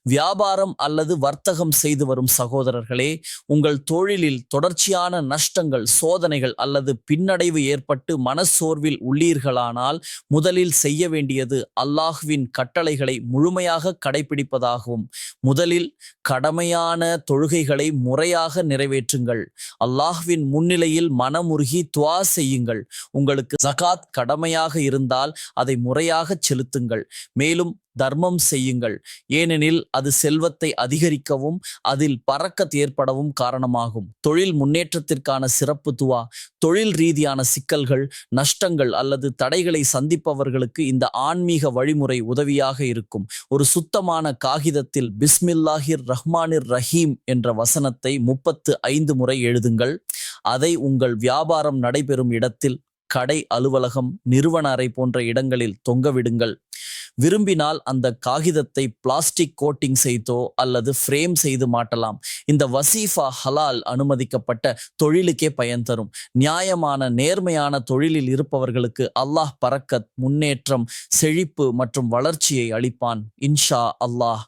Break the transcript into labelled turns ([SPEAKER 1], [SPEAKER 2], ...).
[SPEAKER 1] வியாபாரம் அல்லது வர்த்தகம் செய்து வரும் சகோதரர்களே, உங்கள் தொழிலில் தொடர்ச்சியான நஷ்டங்கள், சோதனைகள் அல்லது பின்னடைவு ஏற்பட்டு மனச்சோர்வில் உள்ளீர்களானால், முதலில் செய்ய வேண்டியது அல்லாஹ்வின் கட்டளைகளை முழுமையாக கடைபிடிப்பதாகும். முதலில் கடமையான தொழுகைகளை முறையாக நிறைவேற்றுங்கள். அல்லாஹ்வின் முன்னிலையில் மனமுருகி துஆ செய்யுங்கள். உங்களுக்கு ஜகாத் கடமையாக இருந்தால் அதை முறையாகச் செலுத்துங்கள். மேலும் தர்மம் செய்யுங்கள். ஏனெனில் அது செல்வத்தை அதிகரிக்கவும் அதில் பரக்கத் ஏற்படவும் காரணமாகும். தொழில் முன்னேற்றத்திற்கான சிறப்பு துஆ. தொழில் ரீதியான சிக்கல்கள், நஷ்டங்கள் அல்லது தடைகளை சந்திப்பவர்களுக்கு இந்த ஆன்மீக வழிமுறை உதவியாக இருக்கும். ஒரு சுத்தமான காகிதத்தில் பிஸ்மில்லாஹிர் ரஹ்மானிர் ரஹீம் என்ற வசனத்தை 35 முறை எழுதுங்கள். அதை உங்கள் வியாபாரம் நடைபெறும் இடத்தில், கடை, அலுவலகம், நிறுவன அறை போன்ற இடங்களில் தொங்கவிடுங்கள். விரும்பினால் அந்த காகிதத்தை பிளாஸ்டிக் கோட்டிங் செய்தோ அல்லது ஃப்ரேம் செய்து மாட்டலாம். இந்த வசீஃபா ஹலால் அனுமதிக்கப்பட்ட தொழிலுக்கே பயன் தரும். நியாயமான, நேர்மையான தொழிலில் இருப்பவர்களுக்கு அல்லாஹ் பரக்கத், முன்னேற்றம், செழிப்பு மற்றும் வளர்ச்சியை அளிப்பான். இன்ஷா அல்லாஹ்.